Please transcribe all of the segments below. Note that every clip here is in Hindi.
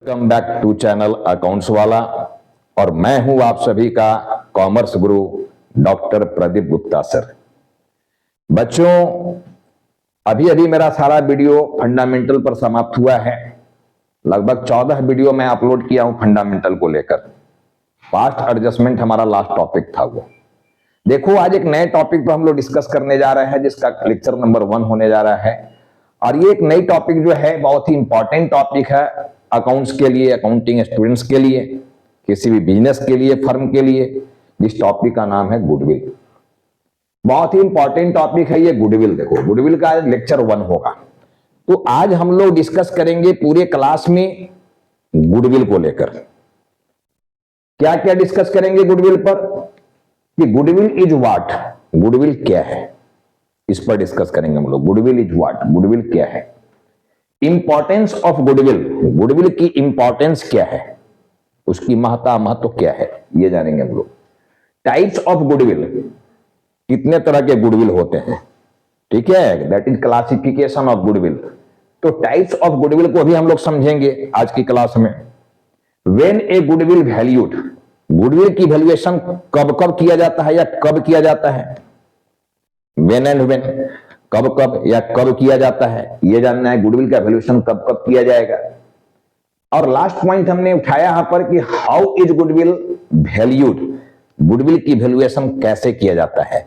Welcome back to channel accounts वाला और मैं हूं आप सभी का कॉमर्स गुरु डॉक्टर प्रदीप गुप्ता सर। बच्चों, अभी अभी मेरा सारा वीडियो फंडामेंटल पर समाप्त हुआ है। लगभग 14 वीडियो मैं अपलोड किया हूं फंडामेंटल को लेकर। फास्ट एडजस्टमेंट हमारा लास्ट टॉपिक था वो। देखो, आज एक नए टॉपिक पर हम लोग डिस्कस करने जा रहे हैं जिसका लेक्चर नंबर 1 होने जा रहा है। और ये एक नई टॉपिक जो है बहुत ही इंपॉर्टेंट टॉपिक है अकाउंट्स के लिए, अकाउंटिंग स्टूडेंट्स के लिए, किसी भी बिजनेस के लिए, फर्म के लिए। इस टॉपिक का नाम है गुडविल। बहुत ही इंपॉर्टेंट टॉपिक है ये गुडविल। देखो, गुडविल का लेक्चर 1 होगा। तो आज हम लोग डिस्कस करेंगे पूरे क्लास में गुडविल को लेकर। क्या क्या डिस्कस करेंगे गुडविल पर, कि गुडविल इज व्हाट, गुडविल क्या है, इस पर डिस्कस करेंगे हम लोग। गुडविल इज व्हाट, गुडविल क्या है, इंपॉर्टेंस ऑफ गुडविल, गुडविल की इंपॉर्टेंस क्या है, उसकी महत्व क्या है, ये जानेंगे हम लोग। टाइप्स ऑफ गुडविल, कितने तरह के गुडविल होते हैं, ठीक है, that is classification of goodwill. तो टाइप्स ऑफ गुडविल को भी हम लोग समझेंगे आज की क्लास में। When A goodwill valued, goodwill की वैल्यूएशन कब कब किया जाता है या कब किया जाता है, व्हेन एंड व्हेन, कब कब या कब किया जाता है, यह जानना है। गुडविल का वैल्यूएशन कब कब किया जाएगा। और लास्ट पॉइंट हमने उठाया यहां पर कि how is goodwill valued, goodwill की वैल्यूएशन कैसे किया जाता है,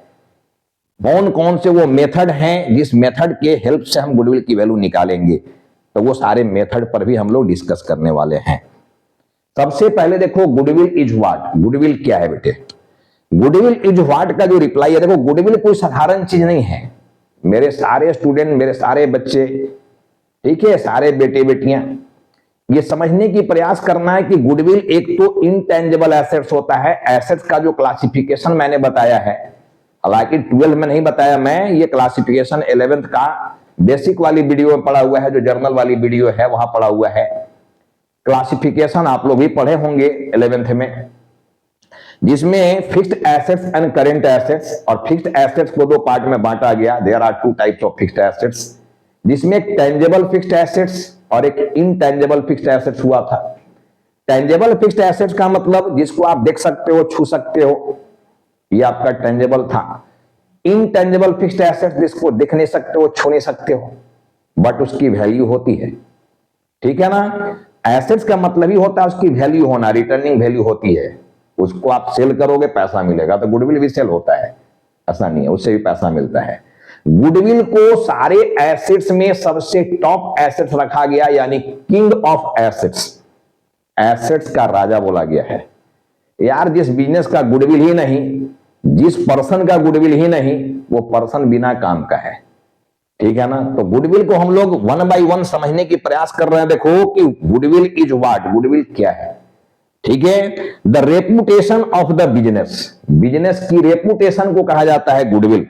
कौन कौन से वो मेथड हैं जिस मेथड के हेल्प से हम गुडविल की वैल्यू निकालेंगे। तो वो सारे मेथड पर भी हम लोग डिस्कस करने वाले हैं। सबसे पहले देखो, गुडविल इज व्हाट, गुडविल क्या है बेटे। गुडविल इज व्हाट का जो रिप्लाई है, देखो गुडविल कोई साधारण चीज नहीं है। मेरे सारे स्टूडेंट, मेरे सारे बच्चे, ठीक है, सारे बेटे बेटियां, ये समझने की प्रयास करना है कि गुडविल एक तो इनटेंजिबल एसेट्स होता है। एसेट्स का जो क्लासिफिकेशन मैंने बताया है, हालांकि 12 में नहीं बताया मैं, ये क्लासिफिकेशन 11th का बेसिक वाली वीडियो में पढ़ा हुआ है, जो जर्नल वाली वीडियो है वहां पढ़ा हुआ है। क्लासिफिकेशन आप लोग भी पढ़े होंगे 11th में, जिसमें fixed assets and current assets, और फिक्स्ड एसेट्स को 2 पार्ट में बांटा गया। There are 2 types of fixed assets, जिसमें एक टेंजेबल फिक्स्ड एसेट्स और एक इनटेंजेबल फिक्स्ड एसेट्स हुआ था। टेंजेबल फिक्स्ड एसेट्स का मतलब जिसको आप देख सकते हो, छू सकते हो, ये आपका टेंजेबल था। इनटेंजेबल फिक्स्ड एसेट्स जिसको देख नहीं सकते हो, छू नहीं सकते हो, बट उसकी वैल्यू होती है, ठीक है ना। एसेट्स का मतलब ही होता है उसकी वैल्यू होना, रिटर्निंग वैल्यू होती है। उसको आप सेल करोगे पैसा मिलेगा, तो गुडविल भी सेल होता है, ऐसा नहीं है, उससे भी पैसा मिलता है। गुडविल को सारे एसेट्स में सबसे टॉप एसेट्स रखा गया, यानी किंग ऑफ एसेट्स, एसेट्स का राजा बोला गया है। यार, जिस बिजनेस का गुडविल ही नहीं, जिस पर्सन का गुडविल ही नहीं, वो पर्सन बिना काम का है, ठीक है ना। तो गुडविल को हम लोग 1 by 1 समझने की प्रयास कर रहे हैं। देखो कि गुडविल इज व्हाट, गुडविल क्या है, ठीक है। The reputation of the business, business की रेपुटेशन को कहा जाता है गुडविल,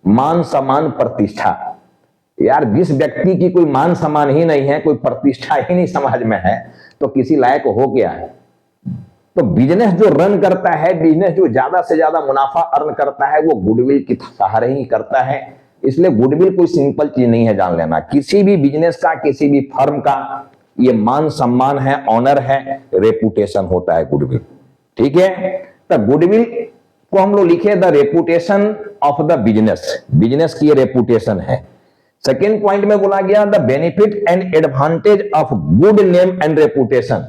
मान सम्मान प्रतिष्ठा। यार, जिस व्यक्ति की कोई मान सम्मान ही नहीं है, कोई प्रतिष्ठा ही नहीं समाज में है, तो किसी लायक हो गया है। तो बिजनेस जो रन करता है, बिजनेस जो ज्यादा से ज्यादा मुनाफा अर्न करता है, वो गुडविल के सहारे ही करता है। इसलिए गुडविल कोई सिंपल चीज नहीं है, जान लेना। किसी भी बिजनेस का, किसी भी फर्म का ये मान सम्मान है, ऑनर है, रेपुटेशन होता है गुडविल, ठीक है। तो गुडविल को हम लोग लिखे the reputation of the business, business की रेपुटेशन है। सेकेंड पॉइंट में बोला गया the benefit and advantage of good name and reputation.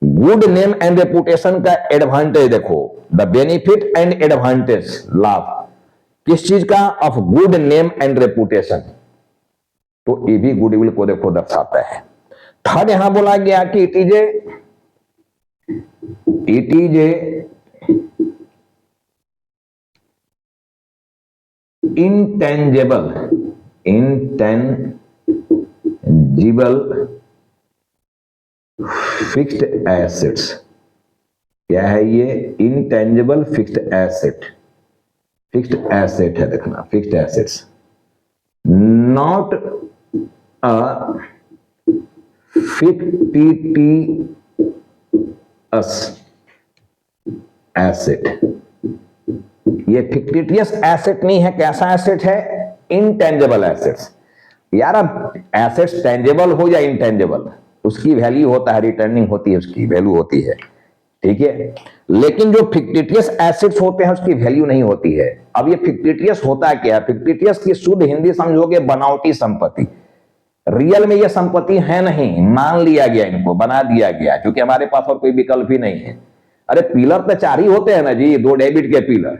Good name and reputation का एडवांटेज देखो, द बेनिफिट एंड एडवांटेज, लाभ किस चीज का, of good name and reputation. तो ये भी गुडविल को देखो दर्शाता है। थर्ड यहां बोला गया कि it is a intangible fixed assets. क्या है ये, intangible fixed asset, fixed asset है, देखना, fixed assets, not a fictitious asset. ये फिक्टिटियस एसेट नहीं है, कैसा एसेट है, इंटेंजिबल एसेट्स। यार, अब एसेट्स टेंजेबल हो या इंटेंजेबल, उसकी वैल्यू होता है, रिटर्निंग होती है, उसकी वैल्यू होती है, ठीक है। लेकिन जो फिक्टिटियस एसेट्स होते हैं उसकी वैल्यू नहीं होती है। अब ये फिक्टिटियस होता क्या है? फिक्टिटियस की शुद्ध हिंदी समझोगे बनावटी संपत्ति। रियल में ये संपत्ति है नहीं, मान लिया गया, इनको बना दिया गया, क्योंकि हमारे पास और कोई विकल्प ही नहीं है। अरे पिलर तो 4 ही होते हैं ना जी, 2 डेबिट के पिलर,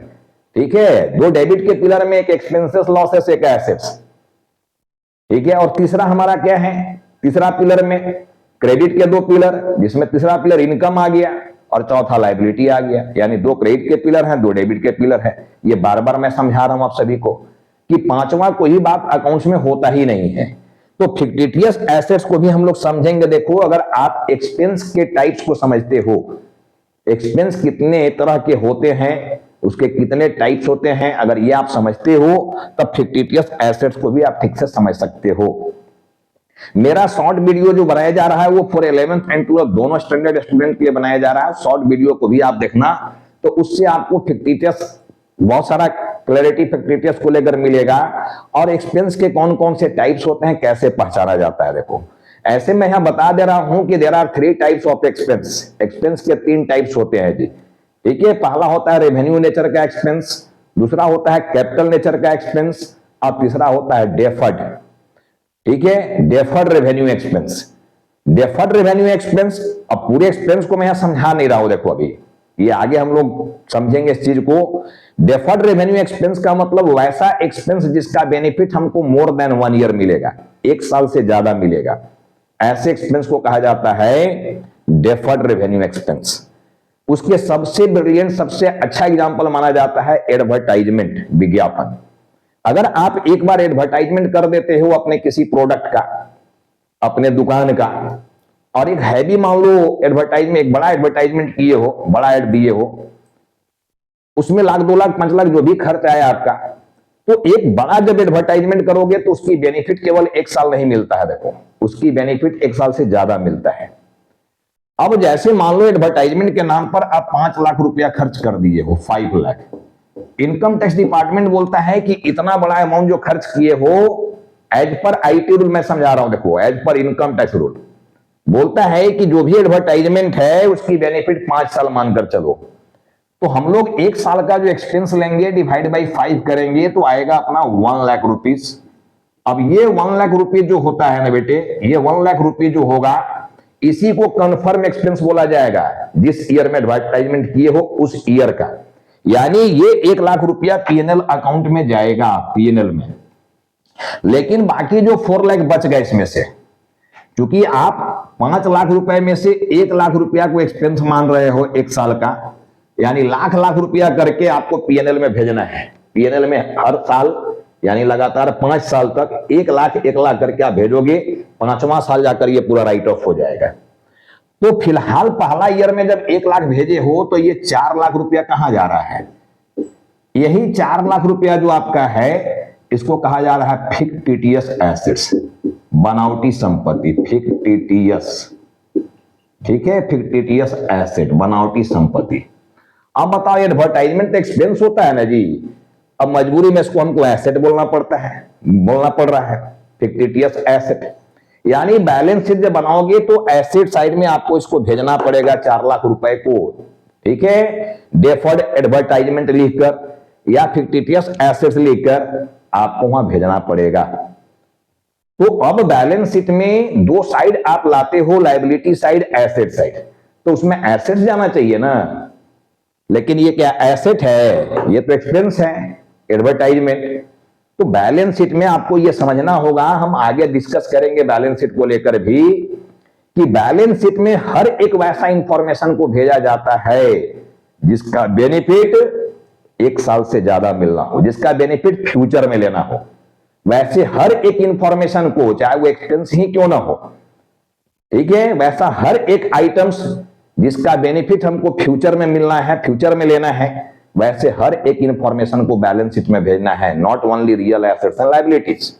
ठीक है। 2 डेबिट के पिलर में एक एक्सपेंसेस लॉसेस, एक एसेट्स, ठीक है। और तीसरा हमारा क्या है? तीसरा पिलर में क्रेडिट के 2 पिलर, जिसमें तीसरा पिलर इनकम आ गया और चौथा लायबिलिटी आ गया। यानी 2 क्रेडिट के पिलर हैं, 2 डेबिट के पिलर हैं। ये बार बार मैं समझा रहा हूं आप सभी को कि पांचवा कोई बात अकाउंट्स में होता ही नहीं है। तो फिक्टिटियस एसेट्स को भी हम लोग समझेंगे। देखो, अगर आप एक्सपेंस के टाइप्स को समझते हो, एक्सपेंस कितने तरह के होते हैं, उसके कितने टाइप्स होते हैं, अगर ये आप समझते हो तब फिक्टिटियस एसेट्स को भी आप ठीक से समझ सकते हो। मेरा शॉर्ट वीडियो जो बनाया जा रहा है वो फॉर 11th एंड 12th दोनों स्टैंडर्ड स्टूडेंट के लिए बनाया जा रहा है। शॉर्ट वीडियो को भी आप देखना, तो उससे आपको फिक्टिटियस बहुत सारा क्लैरिटी फिक्टिटियस को लेकर मिलेगा, और एक्सपेंस के कौन कौन से टाइप्स होते हैं, कैसे पहचाना जाता है। देखो, ऐसे मैं यहां बता दे रहा हूं कि there are 3 types of expense. Expense के 3 टाइप्स होते हैं जी, ठीक है। पहला होता है रेवेन्यू नेचर का एक्सपेंस, दूसरा होता है कैपिटल नेचर का एक्सपेंस, और तीसरा होता है डेफर्ड, ठीक है, deferred revenue expense. Deferred revenue expense, अब पूरे एक्सपेंस को मैं यहां समझा नहीं रहा हूं, देखो अभी ये आगे हम लोग समझेंगे इस चीज को। डेफर्ड रेवेन्यू एक्सपेंस का मतलब वैसा एक्सपेंस जिसका बेनिफिट हमको मोर देन 1 ईयर मिलेगा, 1 साल से ज्यादा मिलेगा, ऐसे एक्सपेंस को कहा जाता है डेफर्ड रेवेन्यू एक्सपेंस। उसके सबसे ब्रिलियंट, सबसे अच्छा एग्जांपल माना जाता है एडवर्टाइजमेंट, विज्ञापन। अगर आप एक बार एडवर्टाइजमेंट कर देते हो अपने किसी प्रोडक्ट का, अपने दुकान का, और एक हैवी मान लो एडवर्टाइजमेंट, एक बड़ा एडवर्टाइजमेंट किए हो, बड़ा एड दिए हो, उसमें लाख 2 लाख 5 लाख जो भी खर्च आया आपका, तो एक बड़ा जब एडवर्टाइजमेंट करोगे तो उसकी बेनिफिट केवल 1 साल नहीं मिलता है। देखो, उसकी बेनिफिट 1 साल से ज्यादा मिलता है। अब जैसे मान लो एडवर्टाइजमेंट के नाम पर आप 5 लाख रुपया खर्च कर दिए हो, 5 लाख, इनकम टैक्स डिपार्टमेंट बोलता है कि इतना बड़ा अमाउंट जो खर्च किए हो, एज पर आईटी रूल मैं समझा रहा हूं, देखो as per income tax rule बोलता है कि जो भी एडवर्टाइजमेंट है उसकी बेनिफिट 5 साल मानकर चलो। तो हम लोग 1 साल का जो एक्सपेंस लेंगे डिवाइड बाई 5 करेंगे तो आएगा अपना 1 लाख रुपीज। अब ये 1 लाख रुपये जो होता है ना बेटे, ये 1 लाख रुपये जो होगा, इसी को कंफर्म एक्सपेंस बोला जाएगा, जिस ईयर में एडवर्टाइजमेंट किए हो उस ईयर का। यानी ये 1 लाख रुपया पीएनएल अकाउंट में जाएगा, पीएनएल में। लेकिन बाकी जो 4 लाख बच गए इसमें से, क्योंकि आप 5 लाख रुपए में से 1 लाख रुपया को एक्सपेंस मान रहे हो 1 साल का, यानी लाख लाख रुपया करके आपको पीएनएल में भेजना है। पीएनएल में हर साल यानी लगातार 5 साल तक 1 लाख करके आप भेजोगे, 5वां साल जाकर ये पूरा राइट ऑफ हो जाएगा। तो फिलहाल पहला ईयर में जब 1 लाख भेजे हो तो ये 4 लाख रुपया कहां जा रहा है? यही 4 लाख रुपया जो आपका है, इसको कहा जा रहा है फिक्टिटियस एसेट्स, बनावटी संपत्ति, फिक्टिटियस, ठीक है, फिक्टिटियस एसेट, बनावटी संपत्ति। अब बताओ, एडवर्टाइजमेंट एक्सपेंस होता है ना जी, अब मजबूरी में इसको हमको एसेट बोलना पड़ता है, बोलना पड़ रहा है फिक्टिटियस एसेट। यानी बैलेंस शीट जब बनाओगे तो एसेट साइड में आपको इसको भेजना पड़ेगा 4 लाख रुपए को, ठीक है, डेफर्ड एडवर्टाइजमेंट लिखकर या फिक्टिटियस एसेट्स लिखकर आपको वहां भेजना पड़ेगा। तो अब बैलेंस शीट में 2 साइड आप लाते हो, लायबिलिटी साइड, एसेट साइड, तो उसमें एसेट जाना चाहिए ना। लेकिन ये क्या एसेट है? ये तो एक्सपेंस है, एडवर्टाइजमेंट। तो बैलेंस शीट में आपको ये समझना होगा, हम आगे डिस्कस करेंगे बैलेंस शीट को लेकर भी, कि बैलेंस शीट में हर एक वैसा इंफॉर्मेशन को भेजा जाता है जिसका बेनिफिट 1 साल से ज्यादा मिलना हो, जिसका बेनिफिट फ्यूचर में लेना हो। वैसे हर एक इंफॉर्मेशन को, चाहे वो एक्सपेंस ही क्यों ना हो, ठीक है, वैसा हर एक आइटम्स जिसका बेनिफिट हमको फ्यूचर में मिलना है, फ्यूचर में लेना है, वैसे हर एक इंफॉर्मेशन को बैलेंस शीट में भेजना है, not only real assets and liabilities.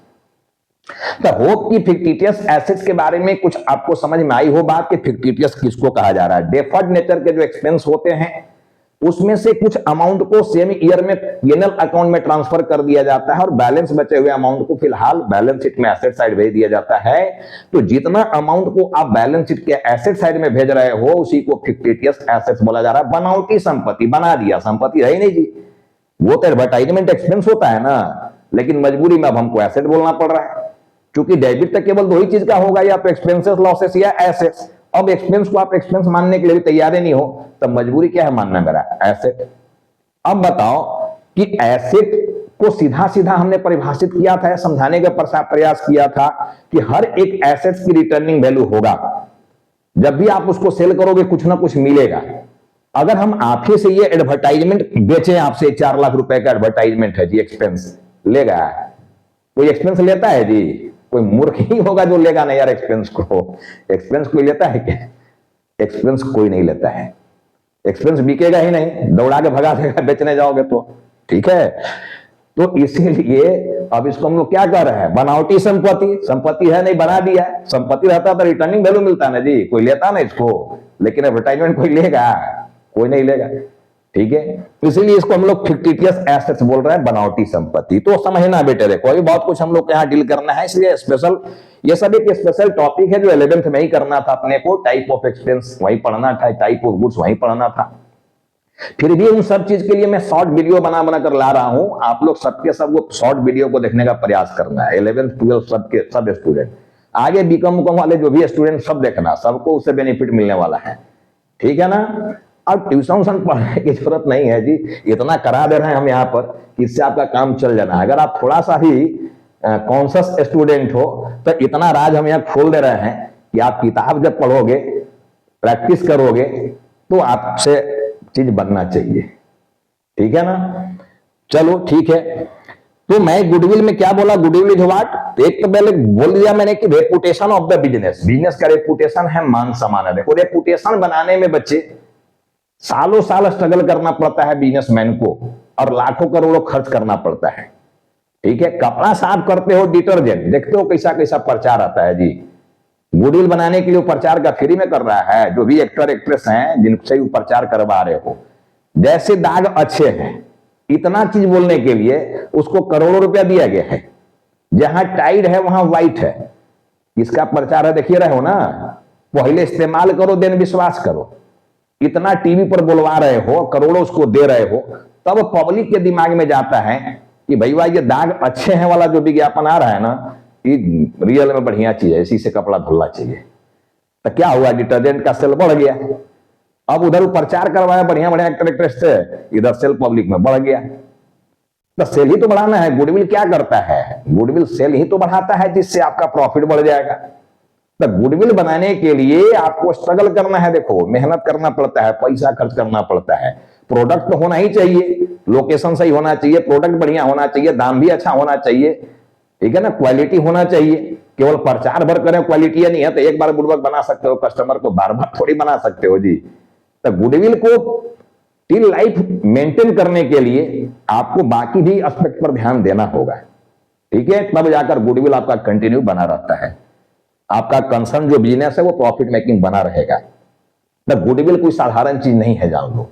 तो होप कि फिक्टिटियस एसेट्स के बारे में कुछ आपको समझ में आई हो बात, कि फिक्टिटियस किसको कहा जा रहा है। डेफर्ड नेचर के जो एक्सपेंस होते हैं उसमें से कुछ अमाउंट को सेम ईयर में पीएनएल अकाउंट में ट्रांसफर कर दिया जाता है और बैलेंस बचे हुए अमाउंट को फिलहाल बैलेंस शीट में एसेट साइड भेज दिया जाता है। तो जितना अमाउंट को आप बैलेंस शीट के एसेट साइड में भेज रहे हो उसी को फिक्टिशियस एसेट्स बोला जा रहा है। बनावटी संपत्ति बना दिया, संपत्ति है ही नहीं जी, वो तो एडवर्टाइजमेंट एक्सपेंस होता है ना, लेकिन मजबूरी में अब हमको एसेट बोलना पड़ रहा है, क्योंकि डेबिट तक केवल दो ही चीज का होगा, या तो एक्सपेंसेस लॉसेस या एसेट्स। अब एक्सपेंस को आप एक्सपेंस मानने के लिए भी तैयार नहीं हो, तब मजबूरी क्या है मानना मेरा, एसेट। अब बताओ कि एसेट को सीधा सीधा हमने परिभाषित किया था, समझाने का प्रयास किया था कि हर एक एसेट की रिटर्निंग वैल्यू होगा। जब भी आप उसको सेल करोगे कुछ ना कुछ मिलेगा। अगर हम आप ही से ये एडवर्टाइजमेंट बेचे, आपसे 4 लाख रुपए का एडवर्टाइजमेंट है जी, एक्सपेंस लेगा? कोई एक्सपेंस लेता है जी? कोई मूर्ख ही होगा जो लेगा नहीं यार एक्सपेंस को। एक्सपेंस कोई लेता है क्या? एक्सपेंस कोई नहीं लेता है। एक्सपेंस बिकेगा ही नहीं, दौड़ा के भगा देगा बेचने जाओगे तो, ठीक है। तो इसीलिए अब इसको हम लोग क्या कर रहे हैं, बनावटी संपत्ति। संपत्ति है नहीं, बना दिया। संपत्ति रहता तो रिटर्निंग वैल्यू मिलता ना जी, कोई लेता ना इसको, लेकिन एडवर्टाइजमेंट कोई लेगा? कोई नहीं लेगा, ठीक है। इसीलिए इसको हम लोग फिक्टिशियस एसेट्स बोल रहे हैं, बनावटी संपत्ति। तो समझना बेटे, देखो अभी बहुत कुछ हम लोग यहाँ डील करना है, इसलिए स्पेशल, ये सब एक स्पेशल टॉपिक है जो 11th में ही करना था अपने को। टाइप ऑफ एक्सपेंस वही पढ़ना था, टाइप ऑफ गुड्स वही पढ़ना था। फिर भी उन सब चीज के लिए मैं शॉर्ट वीडियो बना कर ला रहा हूं। आप लोग सबके सब शॉर्ट वीडियो को देखने का प्रयास करना है। 11th 12th सबके सब स्टूडेंट, आगे बीकॉम वाले जो भी स्टूडेंट, सब देखना, सबको उससे बेनिफिट मिलने वाला है, ठीक है ना। अब ट्यूशन पढ़ने की जरूरत नहीं है जी, इतना करा दे रहे हैं हम यहाँ पर कि इससे आपका काम चल जाना है। अगर आप थोड़ा सा ही कॉन्शियस स्टूडेंट हो तो इतना राज हम यहाँ खोल दे रहे हैं कि आप किताब जब पढ़ोगे, प्रैक्टिस करोगे, तो आपसे चीज बनना चाहिए, ठीक है ना। चलो ठीक है। तो मैं गुडविल में क्या बोला, गुडविल इज व्हाट, एक तो पहले बोल दिया मैंने कि reputation of the business. Business का रेपुटेशन है मान सम्मान है। देखो रेपुटेशन बनाने में बच्चे सालों साल स्ट्रगल करना पड़ता है बिजनेसमैन को, और लाखों करोड़ों खर्च करना पड़ता है, ठीक है। कपड़ा साफ करते हो, डिटर्जेंट, देखते हो कैसा कैसा प्रचार आता है जी। गुडविल बनाने के लिए प्रचार का फ्री में कर रहा है। जो भी एक्टर एक्ट्रेस हैं जिनसे प्रचार करवा रहे हो, जैसे दाग अच्छे हैं, इतना चीज बोलने के लिए उसको करोड़ों रुपया दिया गया है। जहां टाइड है वहां व्हाइट है, इसका प्रचार है, देखिए रहे हो ना। पहले इस्तेमाल करो देन विश्वास करो। इतना टीवी पर बोलवा रहे हो, करोड़ों उसको दे रहे हो, तब पब्लिक के दिमाग में जाता है कि भैया ये दाग अच्छे हैं वाला जो विज्ञापन आ रहा है ना, ये रियल में बढ़िया चीज है, इसी से कपड़ा धुलना चाहिए। तो क्या हुआ, डिटर्जेंट का सेल बढ़ गया। अब उधर प्रचार करवाया बढ़िया बढ़िया एक्टर एक्ट्रेस से, इधर सेल पब्लिक में बढ़ गया। तो सेल ही तो बढ़ाना है। गुडविल क्या करता है, गुडविल सेल ही तो बढ़ाता है, जिससे आपका प्रॉफिट बढ़ जाएगा। तो गुडविल बनाने के लिए आपको स्ट्रगल करना है, देखो मेहनत करना पड़ता है, पैसा खर्च करना पड़ता है। प्रोडक्ट तो होना ही चाहिए, लोकेशन सही होना चाहिए, प्रोडक्ट बढ़िया होना चाहिए, दाम भी अच्छा होना चाहिए, ठीक है ना, क्वालिटी होना चाहिए। केवल प्रचार भर करें, क्वालिटी नहीं है तो एक बार गुडविल बना सकते हो, कस्टमर को बार बार थोड़ी बना सकते हो जी। तो गुडविल को टिल लाइफ मेंटेन करने के लिए आपको बाकी भी एस्पेक्ट पर ध्यान देना होगा, ठीक है। तब जाकर गुडविल आपका कंटिन्यू बना रहता है। आपका कंसर्न जो बिजनेस है वो प्रॉफिट मेकिंग बना रहेगा। तो गुडविल कोई साधारण चीज नहीं है, जान लो,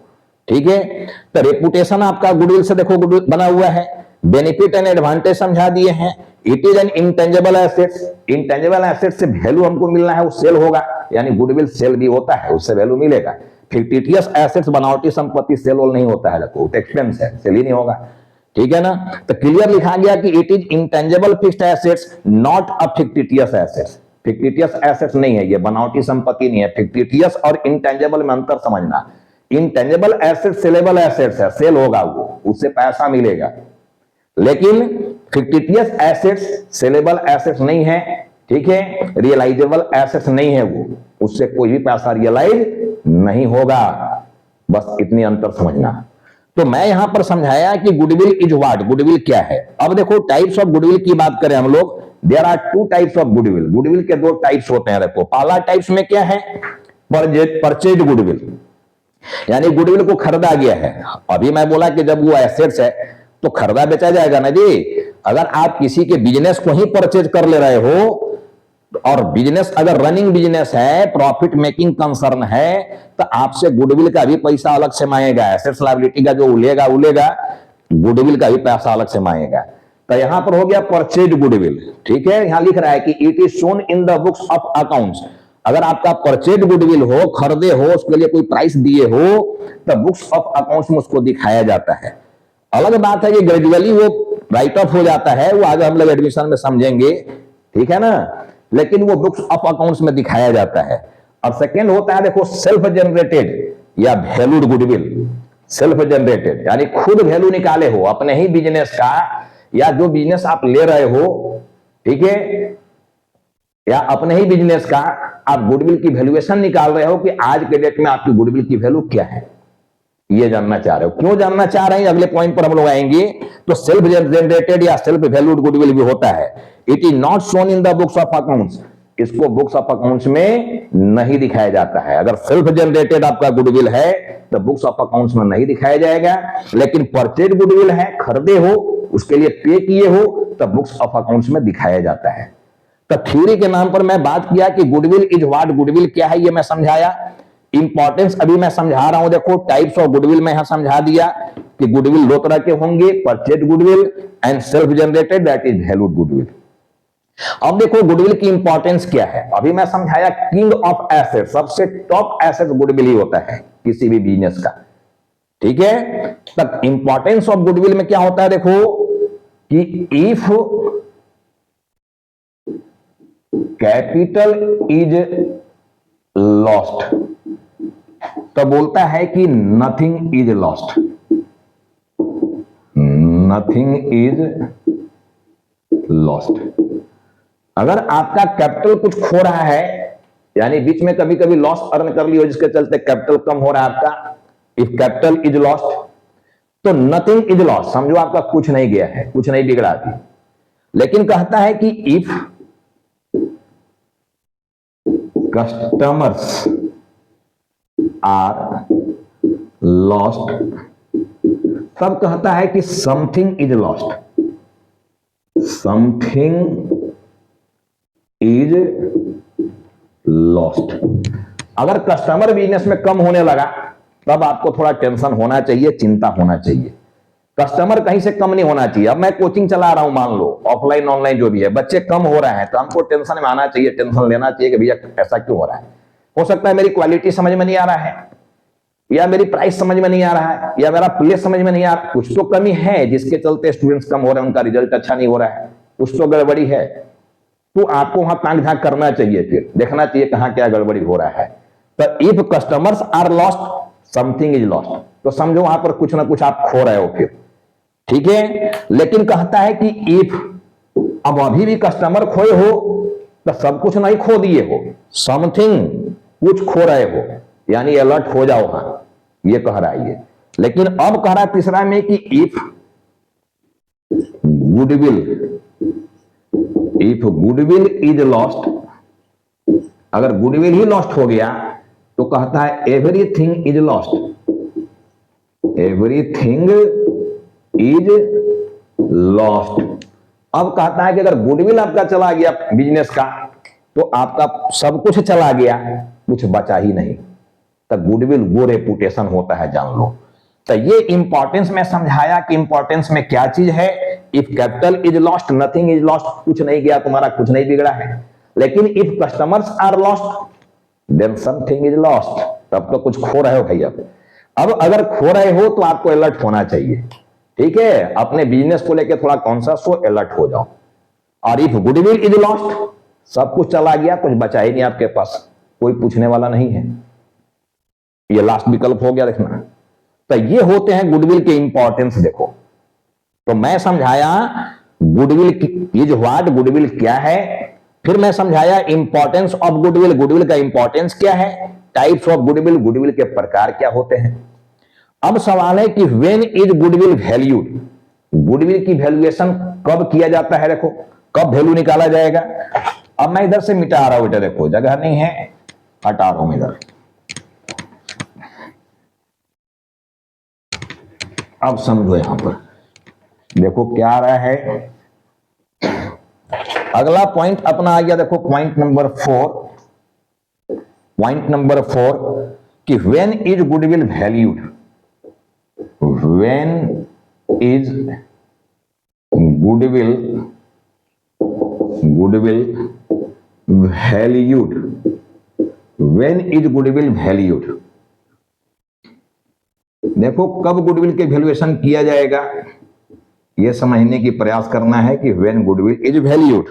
ठीक है। तो रेपुटेशन आपका गुडविल से देखो गुडविल बना हुआ है। बेनिफिट एंड एडवांटेज समझा दिए हैं। It is an intangible assets. Intangible asset से वैल्यू हमको मिलना है, वो सेल होगा, यानी गुडविल सेल भी होता है, उससे वैल्यू मिलेगा। फिक्टिशियस एसेट्स बनावटी संपत्ति सेल नहीं होता है, देखो एक्सपेंस है, सेल ही नहीं होगा, ठीक है ना। तो क्लियर लिखा गया कि it is intangible fixed assets not a fictitious assets. Fictitious assets नहीं है, ये बनावटी संपत्ति नहीं है। फिक्टिशियस और इंटेंजिबल में अंतर समझना। इंटेंजिबल एसेट सेलेबल एसेट्स है, सेल होगा, वो उससे पैसा मिलेगा। लेकिन फिक्टिशियस एसेट्स सेलेबल एसेट्स नहीं है, ठीक है, रियलाइजेबल एसेट्स नहीं है, वो उससे कोई भी पैसा रियलाइज नहीं होगा। बस इतनी अंतर समझना। तो मैं यहां पर समझाया कि गुडविल इज व्हाट, गुडविल क्या है। अब देखो टाइप्स ऑफ गुडविल की बात करें हम लोग, there are 2 types of goodwill. Goodwill के 2 टाइप्स होते हैं। देखो पहला टाइप्स में क्या है, परचेज गुडविल, यानी गुडविल को खरीदा गया है। अभी मैं बोला कि जब वो एसेट्स है तो खरीदा बेचा जाएगा ना जी। अगर आप किसी के बिजनेस को ही परचेज कर ले रहे हो और बिजनेस अगर रनिंग बिजनेस है, प्रॉफिट मेकिंग कंसर्न है, तो आपसे गुडविल का भी पैसा अलग से मांगेगा। एसेट्स लायबिलिटी का जो उलेगा गुडविल का भी पैसा अलग से मांगेगा। तो यहां पर हो गया परचेज गुडविल। ठीक है, यहां लिख रहा है कि it is shown in the books of accounts. अगर आपका परचेज गुडविल हो, खरीदे हो, उसके लिए कोई प्राइस दिए हो, तो बुक्स ऑफ अकाउंट्स में उसको दिखाया जाता है। अलग बात है कि ग्रेजुअली वो राइट ऑफ हो जाता है, वो आगे हम लोग एडमिशन में समझेंगे, ठीक है ना, लेकिन वो बुक्स ऑफ अकाउंट्स में दिखाया जाता है। और सेकेंड होता है देखो सेल्फ जनरेटेड या वैल्यूड गुडविल। सेल्फ जनरेटेड यानी खुद वैल्यू निकाले हो अपने ही बिजनेस का, या जो बिजनेस आप ले रहे हो, ठीक है, या अपने ही बिजनेस का आप गुडविल की वैल्यूएशन निकाल रहे हो कि आज के डेट में आपकी गुडविल की वैल्यू क्या है, ये जानना चाह रहे हो। क्यों जानना चाह रहे हैं, अगले पॉइंट पर हम लोग आएंगे। तो सेल्फ जनरेटेड या सेल्फ वैल्यूड गुडविल भी होता है। It is not shown in the books of accounts. इसको बुक्स ऑफ अकाउंट्स में नहीं दिखाया जाता है। अगर सेल्फ जनरेटेड आपका गुडविल है तो बुक्स ऑफ अकाउंट्स में नहीं दिखाया जाएगा, लेकिन परचेज गुडविल है, खरीदे हो, उसके लिए पे किए हो, तो बुक्स ऑफ अकाउंट्स में दिखाया जाता है। तो थ्योरी के नाम पर मैं बात किया कि गुडविल इज व्हाट, गुडविल क्या है, ये मैं समझाया। इंपॉर्टेंस अभी मैं समझा रहा हूं, देखो टाइप्स ऑफ गुडविल में यहां समझा दिया कि गुडविल दो तरह के होंगे, purchase goodwill and self generated, that is valued goodwill. अब देखो गुडविल की इंपॉर्टेंस क्या है। अभी मैं समझाया किंग ऑफ एसेट, सबसे टॉप एसेट गुडविल ही होता है किसी भी बिजनेस का। ठीक है, तब इंपॉर्टेंस ऑफ गुडविल में क्या होता है देखो कि इफ कैपिटल इज लॉस्ट, तो बोलता है कि nothing is lost. Nothing is lost. अगर आपका कैपिटल कुछ खो रहा है, यानी बीच में कभी कभी लॉस अर्न कर लियो जिसके चलते कैपिटल कम हो रहा है आपका, इफ कैपिटल इज लॉस्ट, तो नथिंग इज लॉस्ट, समझो आपका कुछ नहीं गया है, कुछ नहीं बिगड़ा अभी। लेकिन कहता है कि इफ कस्टमर्स आर लॉस्ट, तब कहता है कि something is lost. Something is lost. अगर कस्टमर बिजनेस में कम होने लगा तब आपको थोड़ा टेंशन होना चाहिए, चिंता होना चाहिए। कस्टमर कहीं से कम नहीं होना चाहिए। अब मैं कोचिंग चला रहा हूं, मान लो ऑफलाइन ऑनलाइन जो भी है, बच्चे कम हो रहे हैं तो हमको टेंशन में आना चाहिए, टेंशन लेना चाहिए कि भैया ऐसा क्यों हो रहा है। हो सकता है मेरी क्वालिटी समझ में नहीं आ रहा है, या मेरी प्राइस समझ में नहीं आ रहा है, या मेरा प्लेस समझ में नहीं आ रहा, कुछ तो कमी है जिसके चलते स्टूडेंट्स कम हो रहे हैं, उनका रिजल्ट अच्छा नहीं हो रहा है, कुछ तो गड़बड़ी है। तो आपको वहां ताक झांक करना चाहिए, फिर देखना चाहिए कहां क्या गड़बड़ी हो रहा है। तो if customers are lost something is lost, तो समझो वहां पर कुछ ना कुछ आप खो रहे हो फिर। ठीक है, लेकिन कहता है कि इफ, अब अभी भी कस्टमर खोए हो तो सब कुछ नहीं खो दिए हो, समथिंग कुछ खो रहे हो, यानी अलर्ट हो जाओ, हाँ ये कह रहा है ये। लेकिन अब कह रहा है तीसरा में कि इफ गुडविल इज लॉस्ट, अगर गुडविल ही लॉस्ट हो गया तो कहता है everything is lost. Everything is lost. अब कहता है कि अगर गुडविल आपका चला गया बिजनेस का तो आपका सब कुछ चला गया, कुछ बचा ही नहीं। तो गुडविल वो रेपुटेशन होता है, जान लो। तो ये इंपॉर्टेंस में समझाया कि इंपॉर्टेंस में क्या चीज है। If capital is lost nothing is lost, कुछ नहीं गया तुम्हारा, कुछ नहीं बिगड़ा है। लेकिन if customers are lost then something is lost, तब तो कुछ खो रहे हो भैया। अब अगर खो रहे हो तो आपको अलर्ट होना चाहिए। ठीक है, अपने बिजनेस को लेकर थोड़ा कॉन्शियस हो, अलर्ट हो जाओ। और इफ गुडविल इज लॉस्ट, सब कुछ चला गया, कुछ बचा ही नहीं आपके पास, कोई पूछने वाला नहीं है, ये लास्ट विकल्प हो गया, देखना। तो ये होते हैं गुडविल के इंपॉर्टेंस। देखो, तो मैं समझाया गुडविल इज व्हाट, गुडविल क्या है, फिर मैं समझाया इंपॉर्टेंस ऑफ गुडविल, गुडविल का इंपॉर्टेंस क्या है, टाइप्स ऑफ गुडविल, गुडविल के प्रकार क्या होते हैं। अब सवाल है कि when is goodwill valued, goodwill की वैल्यूएशन कब किया जाता है, देखो कब वैल्यू निकाला जाएगा। अब मैं इधर से मिटा रहा हूं बेटा, देखो जगह नहीं है, हटा रहा हूं इधर। अब समझो, यहां पर देखो क्या आ रहा है, अगला पॉइंट अपना आ गया, देखो पॉइंट नंबर 4। पॉइंट नंबर 4 कि when is goodwill valued, when is goodwill valued, when is goodwill valued. देखो कब गुडविल के वैल्यूएशन किया जाएगा, यह समझने की प्रयास करना है कि व्हेन गुडविल इज वैल्यूड,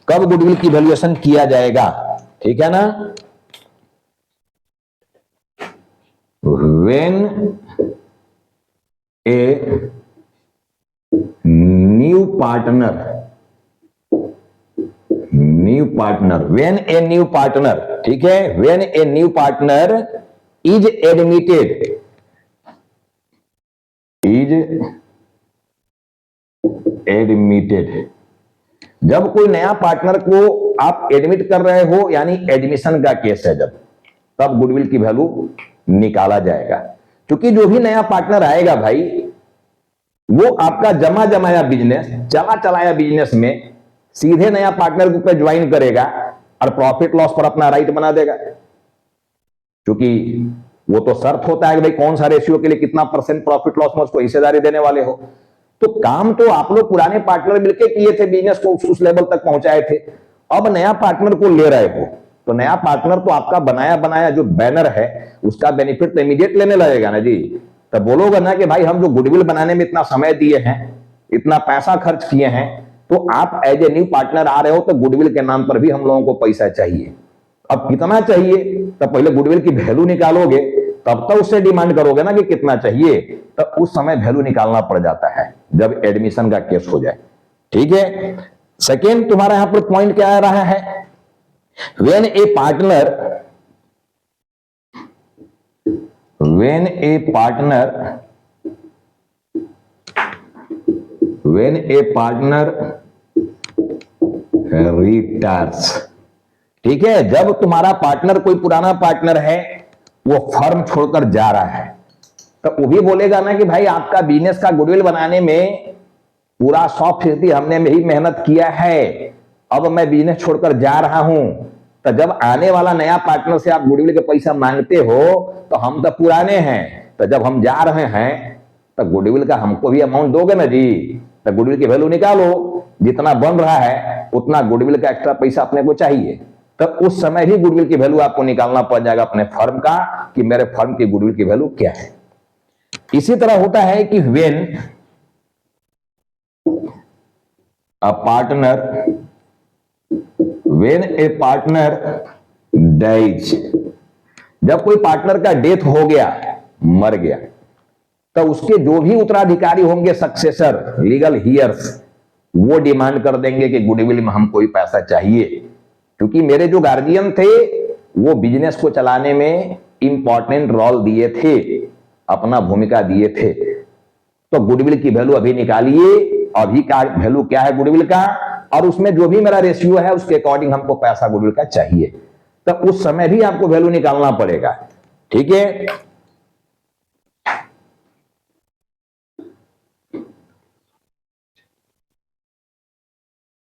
कब गुडविल की वैल्यूएशन किया जाएगा, ठीक है ना। When a new partner, when a new partner, ठीक है, when a new partner is admitted, जब कोई नया पार्टनर को आप एडमिट कर रहे हो, यानी एडमिशन का केस है जब, तब गुडविल की वैल्यू निकाला जाएगा। क्योंकि जो भी नया पार्टनर आएगा भाई, वो आपका जमा जमाया बिजनेस, चला चलाया बिजनेस में सीधे नया पार्टनर को ज्वाइन करेगा और प्रॉफिट लॉस पर अपना राइट बना देगा। क्योंकि वो तो शर्त होता है कि भाई कौन सा रेशियो के लिए कितना परसेंट प्रॉफिट लॉस में उसको हिस्सेदारी देने वाले हो। तो काम तो आप लोग पुराने पार्टनर मिलकर किए थे, बिजनेस को उस लेवल तक पहुंचाए थे। अब नया पार्टनर को ले रहे हो, तो नया पार्टनर तो आपका बनाया बनाया जो बैनर है उसका बेनिफिट तो इमीडिएट लेने लगेगा ना जी। तो बोलोगे ना कि भाई हम जो गुडविल बनाने में इतना समय दिए हैं, इतना पैसा खर्च किए हैं, तो आप एज ए न्यू पार्टनर आ रहे हो तो गुडविल के नाम पर भी हम लोगों को पैसा चाहिए। अब कितना चाहिए, तो पहले गुडविल की वैल्यू निकालोगे, तब तो उससे डिमांड करोगे ना कि कितना चाहिए। तो उस समय वैल्यू निकालना पड़ जाता है जब एडमिशन का केस हो जाए, ठीक है। सेकेंड तुम्हारा यहां पर पॉइंट क्या आ रहा है, व्हेन ए पार्टनर रिटायर्स, ठीक है, जब तुम्हारा पार्टनर कोई पुराना पार्टनर है वो फर्म छोड़कर जा रहा है, तो वो भी बोलेगा ना कि भाई आपका बिजनेस का गुडविल बनाने में पूरा 100% हमने ही मेहनत किया है, अब मैं बिजनेस छोड़कर जा रहा हूं। तो जब आने वाला नया पार्टनर से आप गुडविल के पैसा मांगते हो, तो हम तो पुराने हैं, तो जब हम जा रहे हैं तो गुडविल का हमको भी अमाउंट दोगे ना जी। तो गुडविल की वैल्यू निकालो, जितना बन रहा है उतना गुडविल का एक्स्ट्रा पैसा अपने को चाहिए। तो उस समय ही गुडविल की वैल्यू आपको निकालना पड़ जाएगा अपने फर्म का, कि मेरे फर्म की गुडविल की वैल्यू क्या है। इसी तरह होता है कि व्हेन ए पार्टनर डाइज, जब कोई पार्टनर का डेथ हो गया, मर गया, तो उसके जो भी उत्तराधिकारी होंगे, सक्सेसर, लीगल हियर्स, वो डिमांड कर देंगे कि गुडविल में हमको पैसा चाहिए। क्योंकि मेरे जो गार्जियन थे वो बिजनेस को चलाने में इंपॉर्टेंट रोल दिए थे, अपना भूमिका दिए थे। तो गुडविल की वैल्यू अभी निकालिए, अभी का वैल्यू क्या है गुडविल का, और उसमें जो भी मेरा रेशियो है उसके अकॉर्डिंग हमको पैसा गुडविल का चाहिए। तो उस समय भी आपको वैल्यू निकालना पड़ेगा, ठीक है।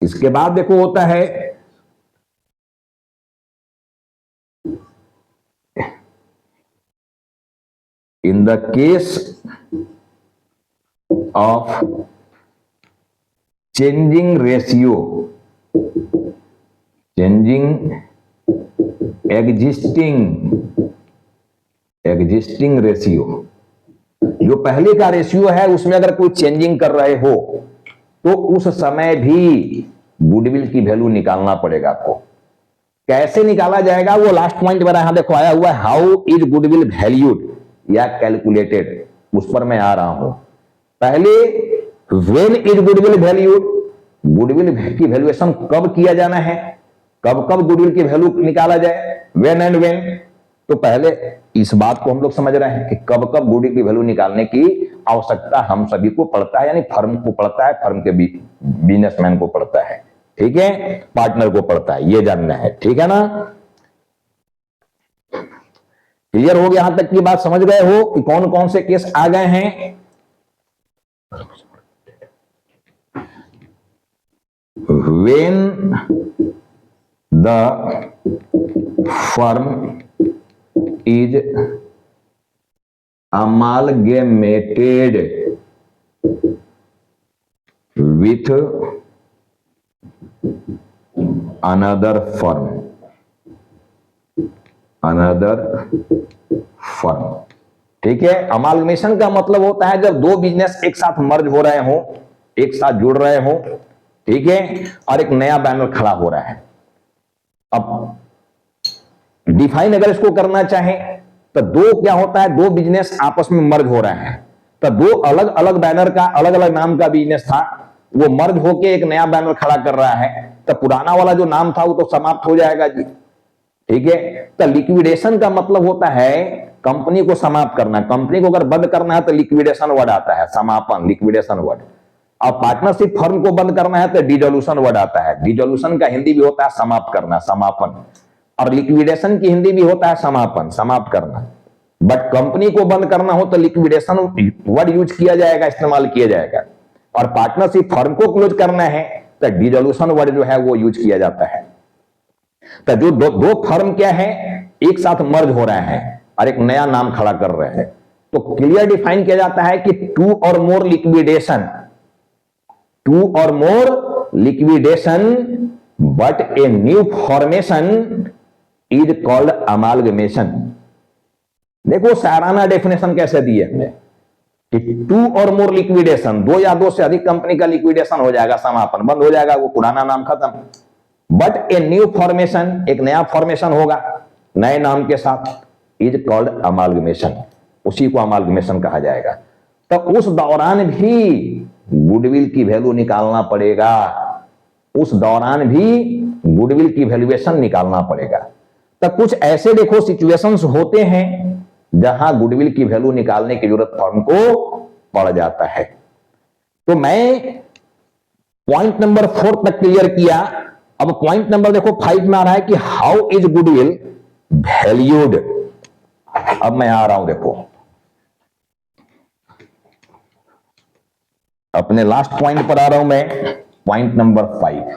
इसके बाद देखो होता है in the case of changing ratio, changing existing ratio, जो पहले का रेशियो है उसमें अगर कोई चेंजिंग कर रहे हो तो उस समय भी गुडविल की वैल्यू निकालना पड़ेगा आपको। कैसे निकाला जाएगा वो लास्ट पॉइंट मेरा यहां देखो आया हुआ है, हाउ इज गुडविल वैल्यूड या कैलकुलेटेड, उस पर मैं आ रहा हूं। पहले when is goodwill valued, goodwill की वैल्यूएशन कब किया जाना है, कब कब गुडविल की वैल्यू निकाला जाए, व्हेन एंड व्हेन। तो पहले इस बात को हम लोग समझ रहे हैं कि कब कब गुडविल की वैल्यू निकालने की आवश्यकता हम सभी को पड़ता है, यानी फर्म को पड़ता है, फर्म के बिजनेसमैन को पड़ता है, ठीक है, पार्टनर को पड़ता है, ये जानना है, ठीक है ना। क्लियर हो गया, यहां तक की बात समझ गए हो कि कौन कौन से केस आ गए हैं। when the firm is amalgamated with another firm, ठीक है। अमालगमेशन का मतलब होता है जब दो बिजनेस एक साथ मर्ज हो रहे हो, एक साथ जुड़ रहे हो, ठीक है, और एक नया बैनर खड़ा हो रहा है। अब डिफाइन अगर इसको करना चाहे तो दो क्या होता है, दो बिजनेस आपस में मर्ज हो रहे हैं, तो दो अलग अलग बैनर का अलग अलग नाम का बिजनेस था, वो मर्ज होके एक नया बैनर खड़ा कर रहा है, तो पुराना वाला जो नाम था वो तो समाप्त हो जाएगा जी, ठीक है। तो लिक्विडेशन का मतलब होता है कंपनी को समाप्त करना। कंपनी को अगर बंद करना है तो लिक्विडेशन वर्ड आता है, समापन, लिक्विडेशन वर्ड। और पार्टनरशिप फर्म को बंद करना है तो डिसोल्यूशन वर्ड आता है। डिसोल्यूशन का हिंदी भी होता है समाप्त करना, समापन, और लिक्विडेशन की हिंदी भी होता है समापन, समाप्त करना। बट कंपनी को बंद करना हो तो लिक्विडेशन वर्ड यूज किया जाएगा, इस्तेमाल किया जाएगा, और पार्टनरशिप फर्म को क्लोज करना है तो डिसोल्यूशन वर्ड जो है वो यूज किया जाता है। तो जो दो फर्म क्या है, एक साथ मर्ज हो रहे हैं और एक नया नाम खड़ा कर रहे हैं, तो क्लियर डिफाइन किया जाता है कि two or more liquidation but a new formation is called amalgamation. देखो साराना डेफिनेशन कैसे दी है हमने कि टू और मोर लिक्विडेशन, दो या दो से अधिक कंपनी का लिक्विडेशन हो जाएगा, समापन, बंद हो जाएगा, वो पुराना नाम खत्म। बट ए न्यू फॉर्मेशन, एक नया फॉर्मेशन होगा नए नाम के साथ, इज कॉल्ड अमालगमेशन, उसी को अमालगमेशन कहा जाएगा। तो उस दौरान भी गुडविल की वैल्यू निकालना पड़ेगा, उस दौरान भी गुडविल की वैल्यूएशन निकालना पड़ेगा। तो कुछ ऐसे देखो सिचुएशंस होते हैं जहां गुडविल की वैल्यू निकालने की जरूरत फर्म को पड़ जाता है। तो मैं पॉइंट नंबर 4 तक क्लियर किया। अब पॉइंट नंबर देखो 5 में आ रहा है कि हाउ इज गुडविल वैल्यूड। अब मैं आ रहा हूं, देखो अपने लास्ट पॉइंट पर आ रहा हूं मैं, पॉइंट नंबर 5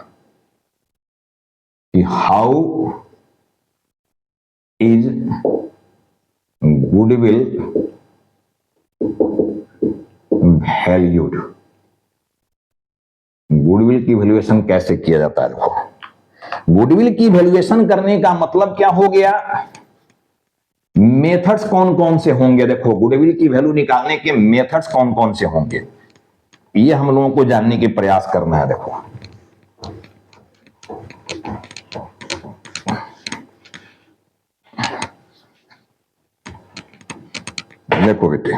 कि how is goodwill valued. Goodwill की वैल्यूएशन कैसे किया जाता है? देखो गुडविल की वैल्यूएशन करने का मतलब क्या हो गया, मेथड्स कौन कौन से होंगे। देखो गुडविल की वैल्यू निकालने के मेथड्स कौन कौन से होंगे, ये हम लोगों को जानने की प्रयास करना है। देखो बेटे,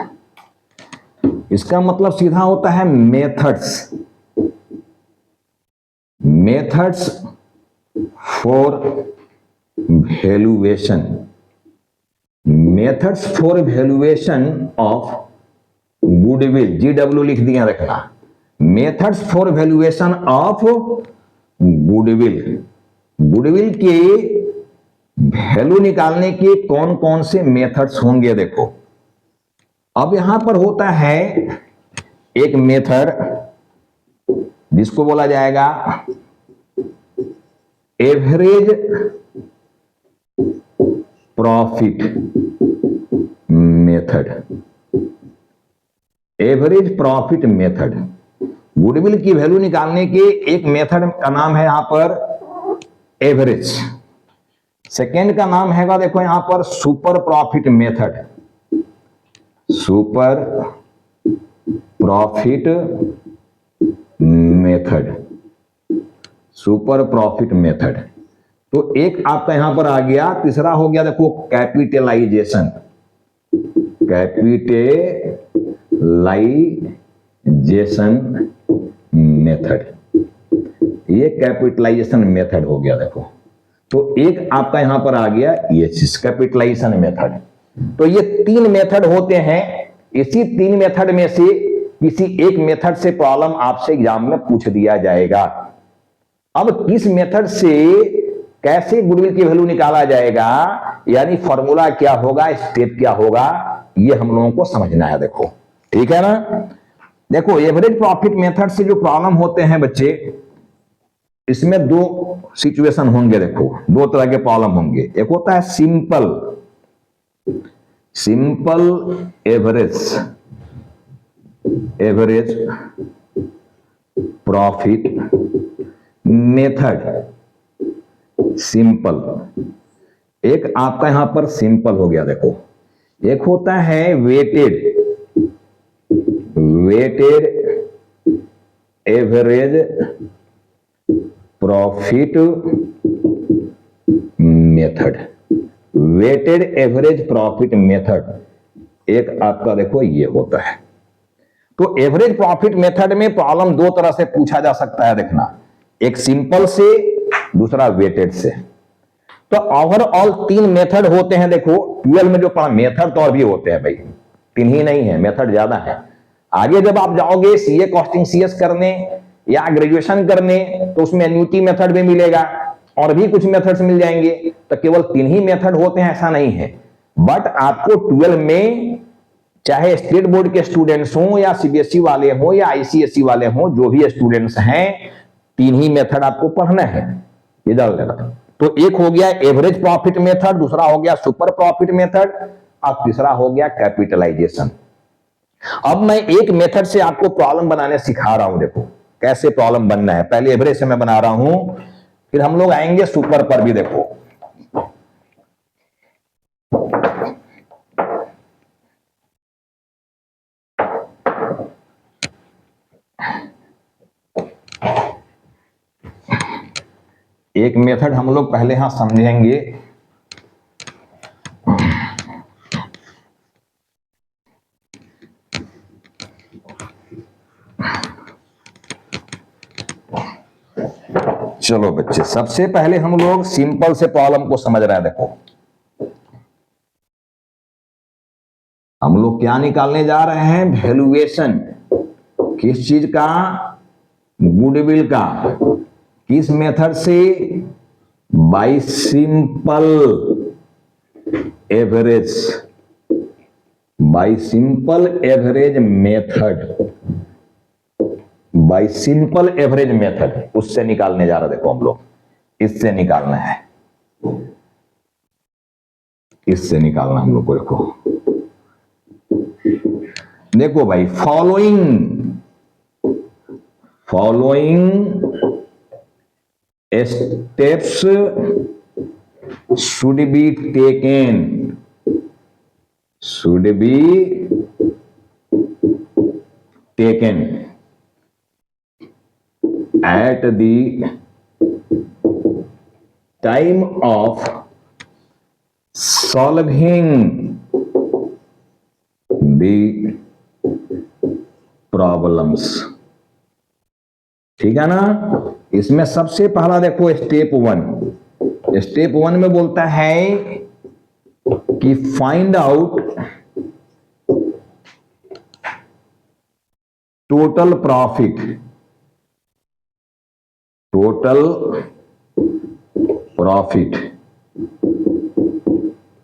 इसका मतलब सीधा होता है methods, methods for valuation, methods for valuation of goodwill, GW लिख दिया रखना, methods for valuation of goodwill. Goodwill के वैल्यू निकालने के कौन कौन से मेथड्स होंगे। देखो अब यहां पर होता है एक मेथड जिसको बोला जाएगा average profit method, average profit method. Goodwill की वैल्यू निकालने के एक मेथड का नाम है यहां पर एवरेज, सेकेंड का नाम हैगा देखो यहां पर super profit method, super profit method, super profit method. तो एक आपका यहां पर आ गया, तीसरा हो गया देखो कैपिटलाइजेशन, कैपिटलाइजेशन मेथड, ये कैपिटलाइजेशन मेथड हो गया। देखो तो एक आपका यहां पर आ गया ये कैपिटलाइजेशन मेथड। तो ये 3 मेथड होते हैं, इसी 3 मेथड में से किसी एक मेथड से प्रॉब्लम आपसे एग्जाम में पूछ दिया जाएगा। अब किस मेथड से कैसे गुडविल की वैल्यू निकाला जाएगा, यानी फॉर्मूला क्या होगा, स्टेप क्या होगा, ये हम लोगों को समझना है। देखो ठीक है ना। देखो एवरेज प्रॉफिट मेथड से जो प्रॉब्लम होते हैं बच्चे, इसमें दो सिचुएशन होंगे, देखो दो तरह के प्रॉब्लम होंगे। एक होता है simple average profit method, simple. एक आपका यहां पर सिंपल हो गया, देखो। एक होता है weighted average profit method. Weighted average profit method एक आपका देखो ये होता है। तो एवरेज प्रॉफिट मेथड में प्रॉब्लम दो तरह से पूछा जा सकता है, देखना, एक सिंपल से, दूसरा वेटेड से। तो ओवरऑल तीन मेथड होते हैं, देखो 12 में जो पढ़ा मेथड तो और भी होते हैं भाई, तीन ही नहीं है, मेथड ज्यादा है। आगे जब आप जाओगे सीए कॉस्टिंग सीएस करने या ग्रेजुएशन करने तो उसमें एन्युटी मेथड भी मिलेगा और भी कुछ मेथड्स मिल जाएंगे। तो केवल तीन ही मेथड होते हैं ऐसा नहीं है, बट आपको 12 में चाहे स्टेट बोर्ड के स्टूडेंट्स हो या सीबीएसई वाले हो या आईसीएसई वाले हो, जो भी स्टूडेंट्स हैं, तीन ही मेथड आपको पढ़ना है, ये डाल देना। तो एक हो गया एवरेज प्रॉफिट मेथड, दूसरा हो गया सुपर प्रॉफिट मेथड और तीसरा हो गया कैपिटलाइजेशन। अब मैं एक मेथड से आपको प्रॉब्लम बनाने सिखा रहा हूं, देखो कैसे प्रॉब्लम बनना है। पहले एवरेज से मैं बना रहा हूं, फिर हम लोग आएंगे सुपर पर भी। देखो एक मेथड हम लोग पहले यहां समझेंगे। चलो बच्चे, सबसे पहले हम लोग सिंपल से प्रॉब्लम को समझ रहे हैं। देखो हम लोग क्या निकालने जा रहे हैं, वैल्यूएशन। किस चीज का, गुडविल का। किस मेथड से, bye simple average, bye simple average method, bye simple average method, उससे निकालने जा रहे। देखो हम लोग इससे निकालना है, इससे निकालना हम लोग को। देखो भाई, following steps should be taken at the time of solving the problems। ठीक है ना। इसमें सबसे पहला देखो स्टेप वन में बोलता है कि फाइंड आउट टोटल प्रॉफिट।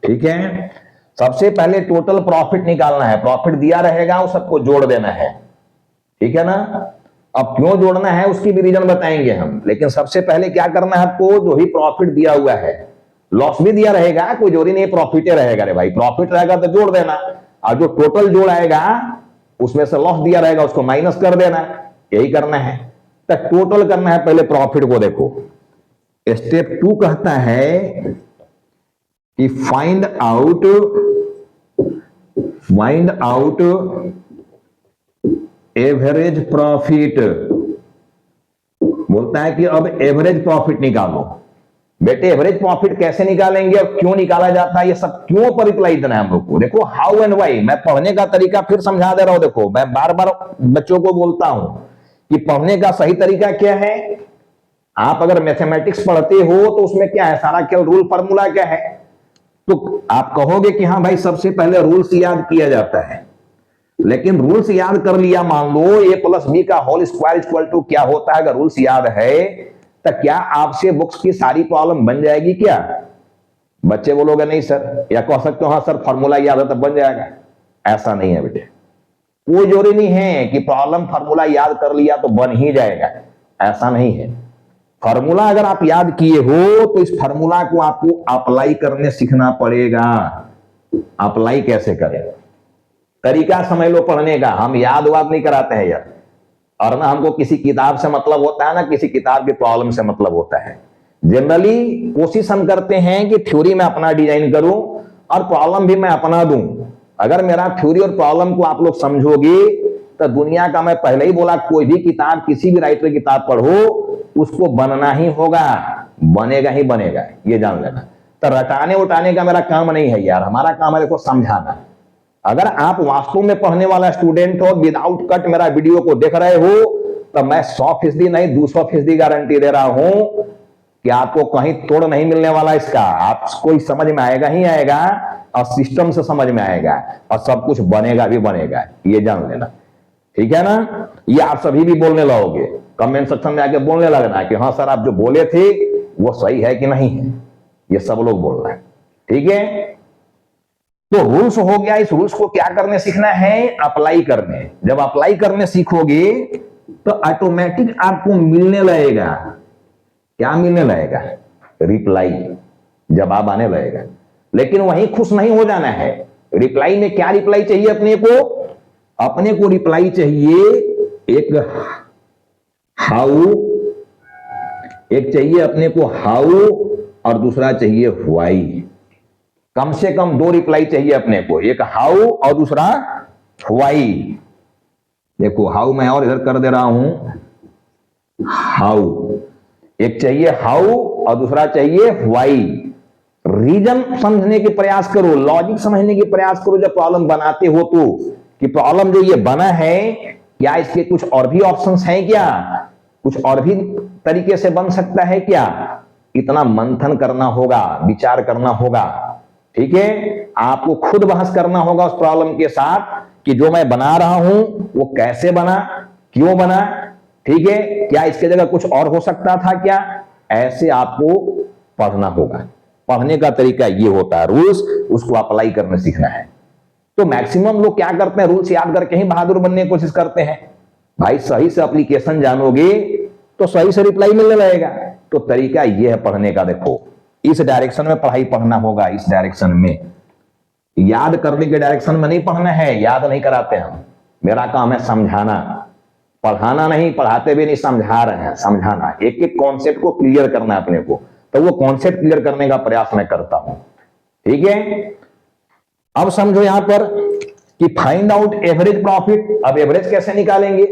ठीक है, सबसे पहले टोटल प्रॉफिट निकालना है। प्रॉफिट दिया रहेगा, वो सबको जोड़ देना है। ठीक है ना। अब क्यों जोड़ना है उसकी भी रीजन बताएंगे हम, लेकिन सबसे पहले क्या करना है आपको, जो ही प्रॉफिट दिया हुआ है, लॉस भी दिया रहेगा, कोई जोड़ी नहीं, प्रॉफिट रहेगा। रे भाई, प्रॉफिट रहेगा तो जोड़ देना, और जो टोटल जोड़ आएगा उसमें से लॉस दिया रहेगा उसको माइनस कर देना, यही करना है। तो टोटल करना है पहले प्रॉफिट को। देखो स्टेप 2 कहता है कि फाइंड आउट एवरेज प्रॉफिट। बोलता है कि अब एवरेज प्रॉफिट निकालो। बेटे एवरेज प्रॉफिट कैसे निकालेंगे और क्यों निकाला जाता है, ये सब क्यों पर रिप्लाई देना है हम लोग को। देखो हाउ एंड वाई, मैं पढ़ने का तरीका फिर समझा दे रहा हूं। देखो मैं बार बार बच्चों को बोलता हूं कि पढ़ने का सही तरीका क्या है। आप अगर मैथमेटिक्स पढ़ते हो तो उसमें क्या है, सारा केवल रूल फार्मूला क्या है। तो आप कहोगे कि हाँ भाई सबसे पहले रूल्स याद किया जाता है, लेकिन रूल्स याद कर लिया, मान लो a+b का होल स्क्वायर इक्वल टू क्या होता है, अगर रूल्स याद है तो क्या आपसे बुक्स की सारी प्रॉब्लम बन जाएगी क्या। बच्चे बोलोगे नहीं सर, या कह सकते हो हाँ सर फार्मूला याद है तब बन जाएगा। ऐसा नहीं है बेटे, कोई जरूरी नहीं है कि प्रॉब्लम फार्मूला याद कर लिया तो बन ही जाएगा, ऐसा नहीं है। फॉर्मूला अगर आप याद किए हो तो इस फॉर्मूला को आपको अप्लाई करने सीखना पड़ेगा। अप्लाई कैसे करें, तरीका समझ लो पढ़ने का। हम याद वाद नहीं कराते हैं यार, और ना हमको किसी किताब से मतलब होता है ना किसी किताब की प्रॉब्लम से मतलब होता है। जनरली कोशिश हम करते हैं कि थ्योरी में अपना डिजाइन करूं और प्रॉब्लम भी मैं अपना दूं। अगर मेरा थ्योरी और प्रॉब्लम को आप लोग समझोगे तो दुनिया का, मैं पहले ही बोला, कोई भी किताब, किसी भी राइटर की किताब पढ़ो, उसको बनना ही होगा, बनेगा ही बनेगा, ये जान लेना। तो रटाने उटाने का मेरा काम नहीं है यार, हमारा काम है देखो समझाना। अगर आप वास्तव में पढ़ने वाला स्टूडेंट हो, विदाउट कट मेरा वीडियो को देख रहे हो, तो मैं 100% नहीं 200% गारंटी दे रहा हूं कि आपको कहीं तोड़ नहीं मिलने वाला इसका। आपको समझ में आएगा ही आएगा, और सिस्टम से समझ में आएगा, और सब कुछ बनेगा भी बनेगा, ये जान लेना। ठीक है ना? ये आप सभी भी बोलने लगोगे, कमेंट सेक्शन में आके बोलने लगना कि हाँ सर आप जो बोले थे वो सही है कि नहीं है, ये सब लोग बोल रहे हैं। ठीक है, तो रूल्स हो गया। इस रूल्स को क्या करने सीखना है? अप्लाई करने। जब अप्लाई करने सीखोगे तो ऑटोमेटिक आपको मिलने लगेगा, क्या मिलने लगेगा? रिप्लाई, जवाब आने लगेगा। लेकिन वहीं खुश नहीं हो जाना है। रिप्लाई में क्या रिप्लाई चाहिए अपने को? अपने को रिप्लाई चाहिए एक हाउ, एक चाहिए अपने को हाउ, और दूसरा चाहिए व्हाई। कम से कम 2 रिप्लाई चाहिए अपने को, एक हाउ और दूसरा व्हाई। देखो हाउ मैं और इधर कर दे रहा हूं, हाउ, एक चाहिए हाउ और दूसरा चाहिए व्हाई। रीजन समझने के प्रयास करो, लॉजिक समझने के प्रयास करो जब प्रॉब्लम बनाते हो तो, कि प्रॉब्लम जो ये बना है, क्या इसके कुछ और भी ऑप्शंस हैं, क्या कुछ और भी तरीके से बन सकता है क्या? इतना मंथन करना होगा, विचार करना होगा। ठीक है, आपको खुद बहस करना होगा उस प्रॉब्लम के साथ कि जो मैं बना रहा हूं वो कैसे बना, क्यों बना। ठीक है, क्या इसके जगह कुछ और हो सकता था क्या? ऐसे आपको पढ़ना होगा। पढ़ने का तरीका ये होता है, रूल्स, उसको अप्लाई करने सीखना है। तो मैक्सिमम लोग क्या करते हैं, रूल्स याद करके ही बहादुर बनने की कोशिश करते हैं। भाई सही से एप्लीकेशन जानोगे तो सही से रिप्लाई मिलने लगेगा। तो तरीका ये है पढ़ने का। देखो इस डायरेक्शन में पढ़ाई पढ़ना होगा, इस डायरेक्शन में, याद करने के डायरेक्शन में नहीं पढ़ना है, याद नहीं कराते हम। मेरा काम है समझाना, पढ़ाना नहीं, पढ़ाते भी नहीं, समझा रहे हैं, समझाना। एक एक कॉन्सेप्ट को क्लियर करना अपने को, तो वो कॉन्सेप्ट क्लियर करने का प्रयास मैं करता हूं। ठीक है, अब समझो यहां पर कि फाइंड आउट एवरेज प्रॉफिट। अब एवरेज कैसे निकालेंगे,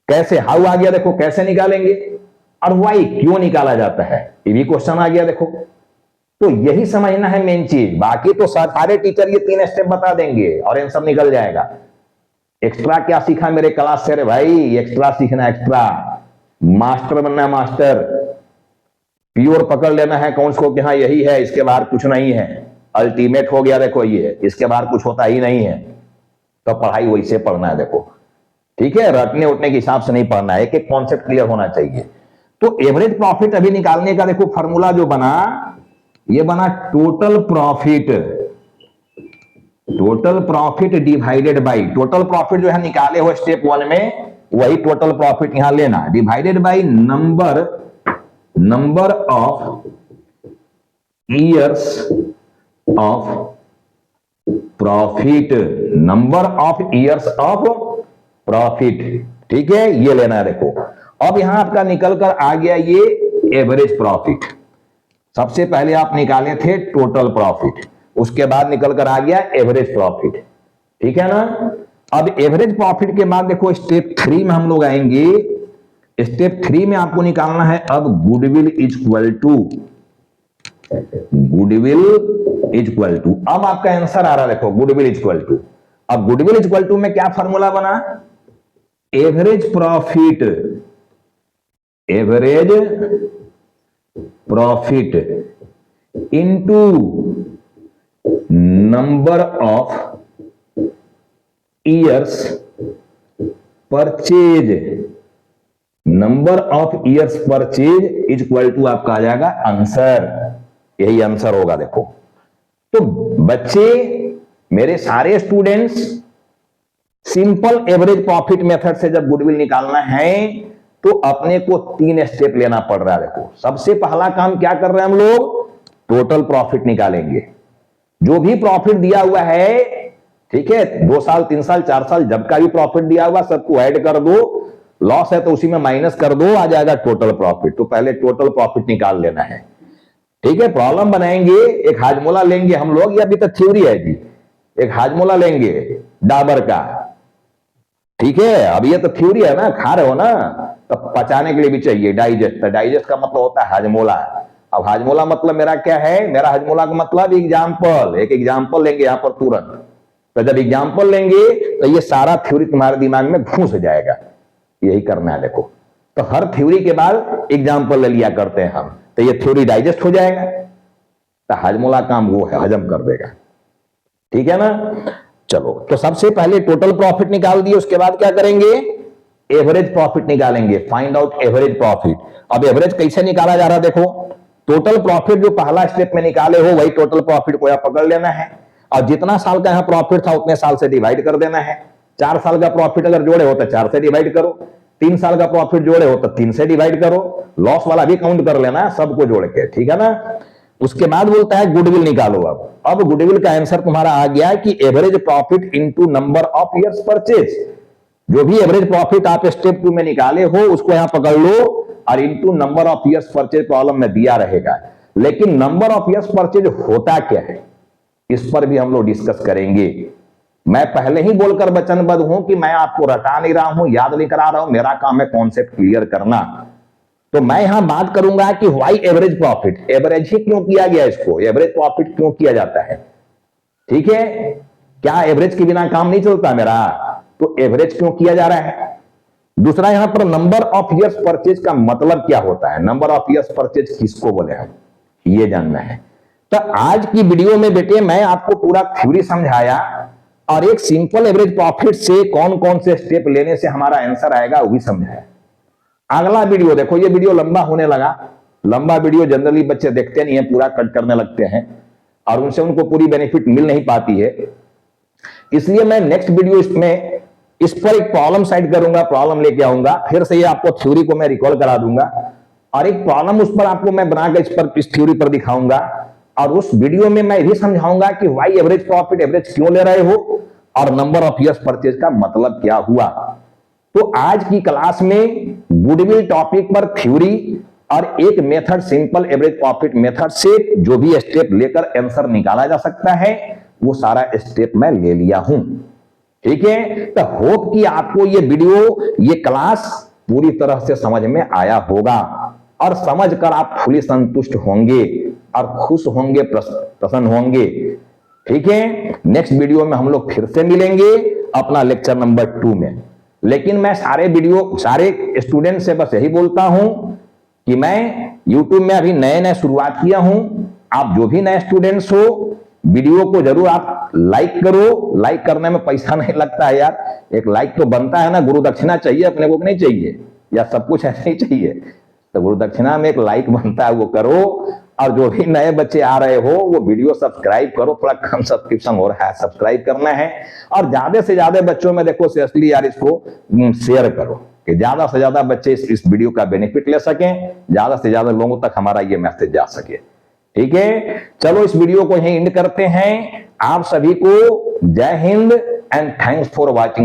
कैसे, हाउ आ गया देखो, कैसे निकालेंगे, और वाई क्यों निकाला जाता है, ये भी क्वेश्चन आ गया देखो। तो यही समझना है मेन चीज। बाकी तो सारे टीचर ये 3 स्टेप बता देंगे और आंसर निकल जाएगा। एक्स्ट्रा क्या सीखा मेरे क्लास से? रे भाई एक्स्ट्रा सीखना, एक्स्ट्रा मास्टर बनना, मास्टर प्योर पकड़ लेना है अकाउंट्स को कि हाँ यही है, इसके बाहर कुछ नहीं है, अल्टीमेट हो गया देखो, ये इसके बाहर कुछ होता ही नहीं है। तो पढ़ाई वैसे पढ़ना है देखो। ठीक है, रटने उठने के हिसाब से नहीं पढ़ना है, एक एक कॉन्सेप्ट क्लियर होना चाहिए। तो एवरेज प्रॉफिट अभी निकालने का देखो फॉर्मूला जो बना, ये बना total profit, total profit divided by, total profit जो है निकाले हो स्टेप 1 में, वही टोटल प्रॉफिट यहां लेना, divided by number of years of profit, number of years of profit. ठीक है, ये लेना है देखो। अब यहां आपका निकल कर आ गया ये एवरेज प्रॉफिट। सबसे पहले आप निकाले थे टोटल प्रॉफिट, उसके बाद निकल कर आ गया एवरेज प्रॉफिट। ठीक है ना? अब एवरेज प्रॉफिट के बाद देखो स्टेप 3 में हम लोग आएंगे। स्टेप 3 में आपको निकालना है अब goodwill is equal to, goodwill is equal to, अब आपका आंसर आ रहा है देखो, गुडविल इज इक्वल टू। अब गुडविल इज इक्वल टू में क्या फॉर्मूला बना? Average profit, average profit into number of years purchase, number of years purchase is equal to आपका आ जाएगा आंसर। यही आंसर होगा देखो। तो बच्चे मेरे सारे students, simple average profit method से जब गुडविल निकालना है तो अपने को 3 स्टेप लेना पड़ रहा है। देखो, सबसे पहला काम क्या कर रहे हैं हम लोग, टोटल प्रॉफिट निकालेंगे। जो भी प्रॉफिट दिया हुआ है, ठीक है, 2 साल 3 साल 4 साल जब का भी प्रॉफिट दिया हुआ सबको ऐड कर दो, लॉस है तो उसी में माइनस कर दो, आ जाएगा टोटल प्रॉफिट। तो पहले टोटल प्रॉफिट निकाल लेना है, ठीक है। प्रॉब्लम बनाएंगे, एक हाजमोला लेंगे हम लोग, ये अभी तक थ्योरी है जी। एक हाजमोला लेंगे डाबर का, ठीक है। अब ये तो थ्योरी है ना, खा रहे हो ना, तो पचाने के लिए भी चाहिए डाइजेस्ट। तो डाइजेस्ट का मतलब होता है हाजमोला। अब हाजमोला मतलब मेरा क्या है, मेरा हाजमोला का मतलब एग्जाम्पल, एक एग्जाम्पल लेंगे यहां पर तुरंत। तो जब एग्जाम्पल लेंगे तो ये सारा थ्योरी तुम्हारे दिमाग में घुस जाएगा। यही करना है देखो। तो हर थ्योरी के बाद एग्जाम्पल ले लिया करते हैं हम, तो ये थ्योरी डाइजेस्ट हो जाएगा। तो हाजमोला काम वो है, हजम कर देगा, ठीक है ना। चलो, तो सबसे पहले टोटल प्रॉफिट निकाल दिए, उसके बाद क्या करेंगे, एवरेज प्रॉफिट निकालेंगे। Find out average profit. अब एवरेज कैसे निकाला जा रहा है, देखो, टोटल प्रॉफिट जो पहला स्टेप में निकाले हो वही टोटल प्रॉफिट को यहां पकड़ लेना है, और जितना साल का यहां प्रॉफिट था उतने साल से डिवाइड कर देना है। 4 साल का प्रॉफिट अगर जोड़े हो तो 4 से डिवाइड करो, 3 साल का प्रॉफिट जोड़े हो तो 3 से डिवाइड करो, लॉस वाला भी काउंट कर लेना सबको जोड़ के, ठीक है ना। उसके बाद बोलता है गुडविल निकालो। अब गुडविल का आंसर तुम्हारा आ गया कि average profit into number of years purchase. जो भी एवरेज प्रॉफिट आप स्टेप 2 में निकाले हो उसको यहां पकड़ लो, और into number of years purchase problem में दिया रहेगा। लेकिन नंबर ऑफ इयर्स परचेज होता क्या है, इस पर भी हम लोग डिस्कस करेंगे। मैं पहले ही बोलकर वचनबद्ध हूं कि मैं आपको रटा नहीं रहा हूं, याद नहीं करा रहा हूं, मेरा काम है कॉन्सेप्ट क्लियर करना। तो मैं यहां बात करूंगा कि व्हाई एवरेज प्रॉफिट, एवरेज ही क्यों किया गया, इसको एवरेज प्रॉफिट क्यों किया जाता है, ठीक है। क्या एवरेज के बिना काम नहीं चलता मेरा, तो एवरेज क्यों किया जा रहा है। दूसरा, यहां पर नंबर ऑफ इयर्स परचेज का मतलब क्या होता है, नंबर ऑफ इयर्स परचेज किसको बोले हम, ये जानना है। तो आज की वीडियो में बेटे मैं आपको पूरा थ्योरी समझाया, और एक सिंपल एवरेज प्रॉफिट से कौन कौन से स्टेप लेने से हमारा आंसर आएगा वो भी समझाया। अगला वीडियो देखो, ये वीडियो लंबा होने लगा। लंबा वीडियो जनरली बच्चे देखते नहीं है, पूरा कट करने लगते हैं, और उनसे उनको पूरी बेनिफिट मिल नहीं पाती है। इसलिए मैं नेक्स्ट वीडियो इसमें इस पर एक प्रॉब्लम साइड करूंगा, प्रॉब्लम लेके आऊंगा, फिर से ये आपको थ्योरी को मैं रिकॉल करा दूंगा, और एक प्रॉब्लम उस पर आपको मैं बनाकर इस थ्योरी पर दिखाऊंगा। और उस वीडियो में मैं भी समझाऊंगा कि व्हाई एवरेज प्रॉफिट, एवरेज क्यों ले रहे हो, और नंबर ऑफ इयर्स परचेज का मतलब क्या हुआ। तो आज की क्लास में गुडविल टॉपिक पर थ्योरी और एक method, simple average profit method से जो भी स्टेप लेकर आंसर निकाला जा सकता है वो सारा स्टेप मैं ले लिया हूं, ठीक है। तो होप कि आपको ये वीडियो, ये क्लास पूरी तरह से समझ में आया होगा, और समझकर आप फुली संतुष्ट होंगे और खुश होंगे, प्रसन्न होंगे, ठीक है। नेक्स्ट वीडियो में हम लोग फिर से मिलेंगे अपना लेक्चर नंबर 2 में। लेकिन मैं सारे स्टूडेंट से बस यही बोलता हूं कि मैं YouTube में अभी नए नए शुरुआत किया हूं। आप जो भी नए स्टूडेंट्स हो, वीडियो को जरूर आप लाइक करो। लाइक करने में पैसा नहीं लगता है यार, एक लाइक तो बनता है ना, गुरु दक्षिणा चाहिए अपने को, नहीं चाहिए, या सब कुछ ऐसे ही चाहिए। तो गुरु दक्षिणा में एक लाइक बनता है, वो करो। और जो भी नए बच्चे आ रहे हो वो वीडियो सब्सक्राइब करो, थोड़ा कम सब्सक्रिप्शन हो रहा है, सब्सक्राइब करना है। और ज्यादा से ज्यादा बच्चों में देखो सीरियसली यार इसको शेयर करो, कि ज्यादा से ज्यादा बच्चे इस वीडियो का बेनिफिट ले सकें, ज्यादा से ज्यादा लोगों तक हमारा ये मैसेज जा सके, ठीक है। चलो इस वीडियो को यहीं एंड करते हैं। आप सभी को जय Hind and thanks for watching.